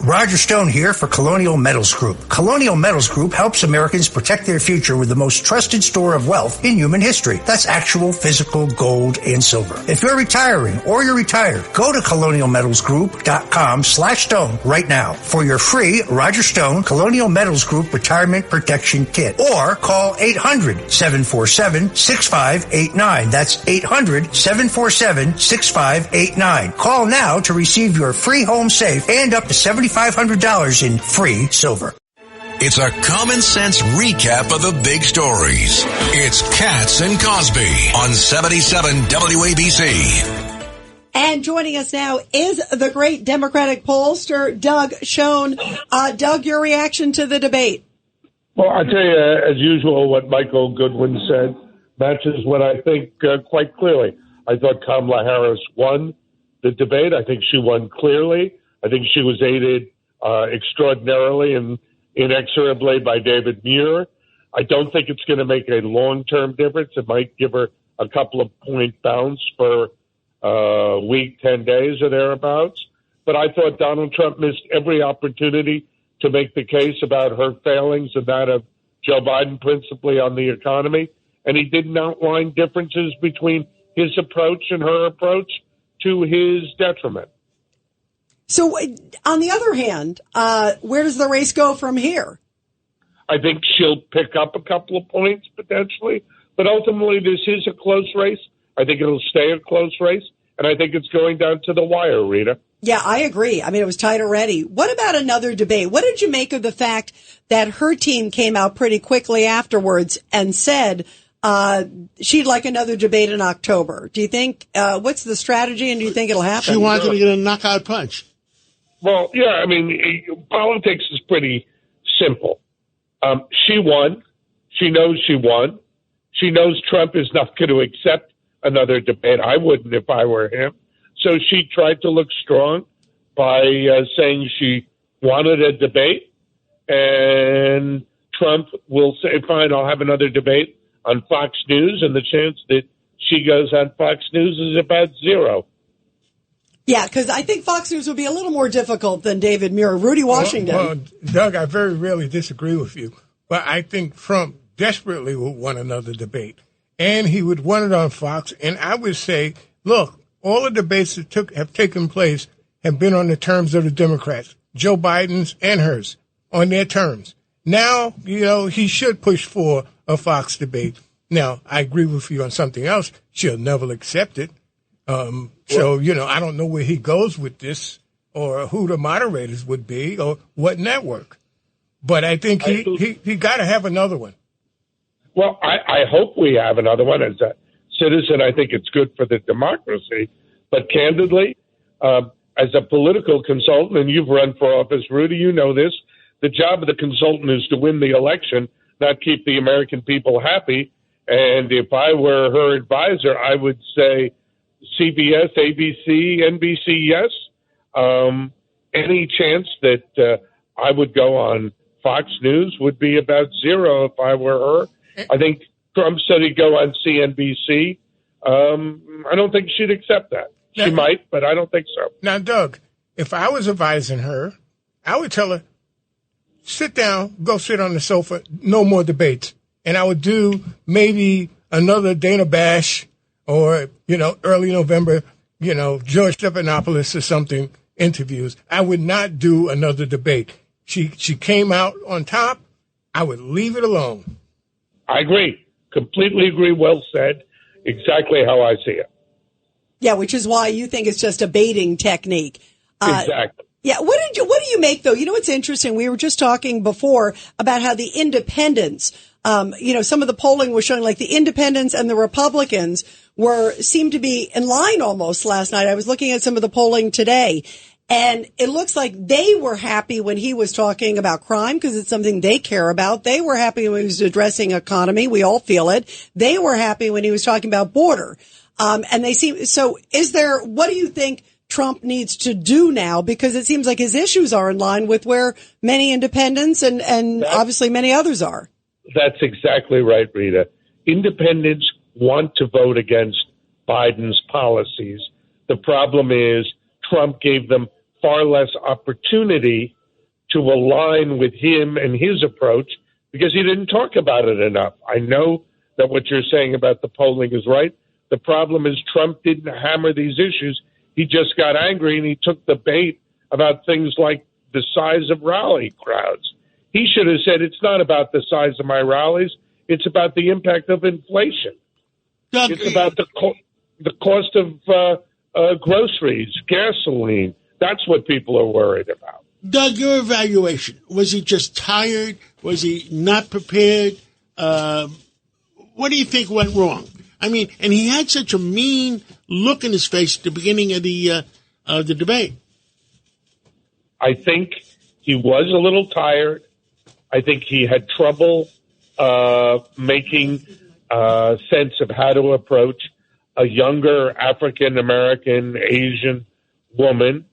Roger Stone here for Colonial Metals Group. Colonial Metals Group helps Americans protect their future with the most trusted store of wealth in human history. That's actual physical gold and silver. If you're retiring or you're retired, go to colonialmetalsgroup.com/stone right now for your free Roger Stone Colonial Metals Group Retirement Protection Kit. Or call 800-747-6589. That's 800-747-6589. Call now to receive your free home safe and up to $7,500 in free silver. It's a common sense recap of the big stories. It's Katz and Cosby on 77 WABC. And joining us now is the great Democratic pollster, Doug Schoen. Doug, your reaction to the debate? Well, I tell you, as usual, what Michael Goodwin said matches what I think quite clearly. I thought Kamala Harris won the debate. I think she won clearly. I think she was aided extraordinarily and inexorably by David Muir. I don't think it's going to make a long-term difference. It might give her a couple of point bounce for a week, 10 days or thereabouts. But I thought Donald Trump missed every opportunity to make the case about her failings and that of Joe Biden, principally on the economy. And he didn't outline differences between his approach and her approach to his detriment. So, on the other hand, where does the race go from here? I think she'll pick up a couple of points potentially, but ultimately this is a close race. I think it'll stay a close race, and I think it's going down to the wire, Rita. Yeah, I agree. I mean, it was tight already. What about another debate? What did you make of the fact that her team came out pretty quickly afterwards and said she'd like another debate in October? Do you think, what's the strategy, and do you think it'll happen? She wanted to get a knockout punch. Well, yeah, I mean, politics is pretty simple. She won. She knows she won. She knows Trump is not going to accept another debate. I wouldn't if I were him. So she tried to look strong by saying she wanted a debate, and Trump will say, fine, I'll have another debate on Fox News, and the chance that she goes on Fox News is about zero. Yeah, because I think Fox News would be a little more difficult than David Muir. Rudy Washington. Well, Doug, I very rarely disagree with you, but I think Trump desperately would want another debate, and he would want it on Fox. And I would say, look, all the debates that have taken place have been on the terms of the Democrats, Joe Biden's and hers, on their terms. Now, he should push for a Fox debate. Now, I agree with you on something else. She'll never accept it. So, I don't know where he goes with this or who the moderators would be or what network. But I think he got to have another one. Well, I hope we have another one. As a citizen, I think it's good for the democracy. But candidly, as a political consultant, and you've run for office, Rudy, you know this, the job of the consultant is to win the election, not keep the American people happy. And if I were her advisor, I would say CBS, ABC, NBC, yes. Any chance that I would go on Fox News would be about zero if I were her. I think Trump said he'd go on CNBC. I don't think she'd accept that. She might, but I don't think so. Now, Doug, if I was advising her, I would tell her, sit down, go sit on the sofa, no more debates. And I would do maybe another Dana Bash or, early November, George Stephanopoulos or something, interviews. I would not do another debate. She came out on top. I would leave it alone. I agree. Completely agree. Well said. Exactly how I see it. Yeah, which is why you think it's just a baiting technique. Exactly. Yeah. What do you make, though? What's interesting? We were just talking before about how the independents, some of the polling was showing like the independents and the Republicans seemed to be in line almost last night. I was looking at some of the polling today, and it looks like they were happy when he was talking about crime because it's something they care about. They were happy when he was addressing economy. We all feel it. They were happy when he was talking about border. And they seem, so what do you think Trump needs to do now? Because it seems like his issues are in line with where many independents and obviously many others are. That's exactly right, Rita. Independents want to vote against Biden's policies. The problem is Trump gave them far less opportunity to align with him and his approach because he didn't talk about it enough. I know that what you're saying about the polling is right. The problem is Trump didn't hammer these issues. He just got angry and he took the bait about things like the size of rally crowds. He should have said, it's not about the size of my rallies. It's about the impact of inflation. Doug, it's about the cost of groceries, gasoline. That's what people are worried about. Doug, your evaluation, was he just tired? Was he not prepared? What do you think went wrong? I mean, and he had such a mean look in his face at the beginning of the debate. I think he was a little tired. I think he had trouble making sense of how to approach a younger African-American, Asian woman.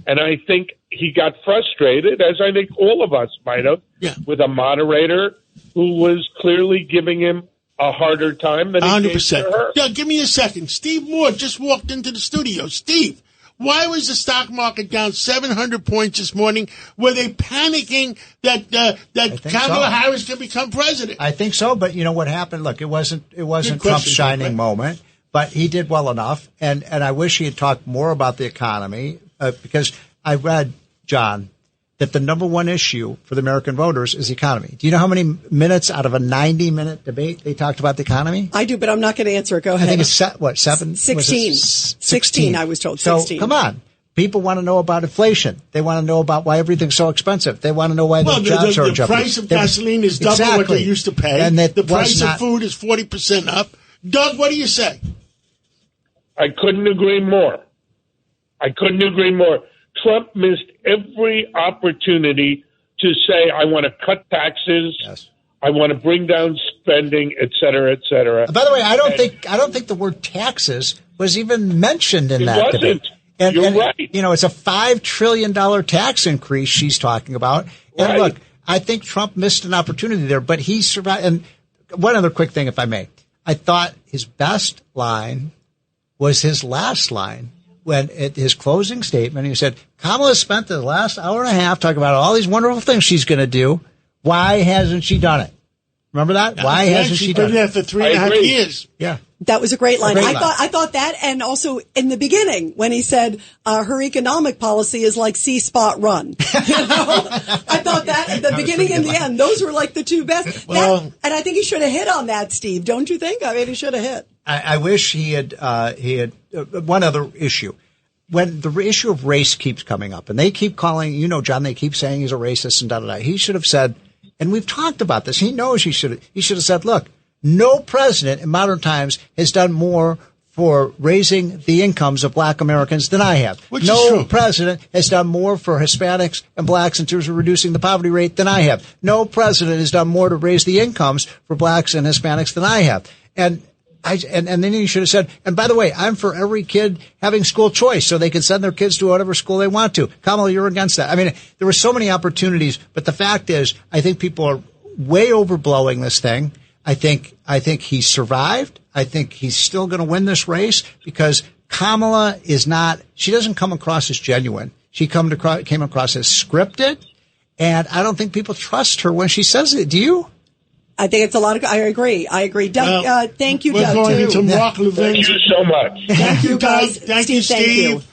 And I think he got frustrated, as I think all of us might have, with a moderator who was clearly giving him a harder time than he 100%. gave to her. Doug, give me a second. Steve Moore just walked into the studio. Steve, why was the stock market down 700 points this morning? Were they panicking that Kamala Harris can become president? I think so, but you know what happened? Look, it wasn't Trump's shining moment, but he did well enough, and I wish he had talked more about the economy because I read, John, that the number one issue for the American voters is the economy. Do you know how many minutes out of a 90-minute debate they talked about the economy? I do, but I'm not going to answer it. Go ahead. I think it's, 7? 16. 16, I was told. 16. So, come on. People want to know about inflation. They want to know about why everything's so expensive. They want to know why the jobs are in jeopardy. The price of gasoline is double what they used to pay. And the price of food is 40% up. Doug, what do you say? I couldn't agree more. Trump missed every opportunity to say, I want to cut taxes. Yes. I want to bring down spending, et cetera, et cetera. By the way, I don't think the word taxes was even mentioned in that debate. You're right. You know, it's a $5 trillion tax increase she's talking about. And right. Look, I think Trump missed an opportunity there, but he survived. And one other quick thing, if I may. I thought his best line was his last line. When at his closing statement, he said, Kamala spent the last hour and a half talking about all these wonderful things she's going to do. Why hasn't she done it? Remember that? Why hasn't she done it? She's been there for 3.5 years. Yeah. That was a great line. I thought that, and also in the beginning when he said her economic policy is like see spot run. I thought that at the beginning and the end, those were like the two best. And I think he should have hit on that, Steve. Don't you think? I mean, he should have hit. I wish he had one other issue. When the issue of race keeps coming up, and they keep calling, John, they keep saying he's a racist and da-da-da. He should have said, and we've talked about this, he knows he should have said, look, no president in modern times has done more for raising the incomes of black Americans than I have. No president has done more for Hispanics and blacks in terms of reducing the poverty rate than I have. No president has done more to raise the incomes for blacks and Hispanics than I have. And then he should have said, and by the way, I'm for every kid having school choice so they can send their kids to whatever school they want to. Kamala, you're against that. I mean, there were so many opportunities, but the fact is, I think people are way overblowing this thing. I think he survived. I think he's still going to win this race because Kamala she doesn't come across as genuine. She came across as scripted, and I don't think people trust her when she says it. Do you? I think it's a lot of. I agree. Doug, thank you, Doug. We're going into Mark Levin. Thank you so much. Thank you, guys. Thank you, Steve.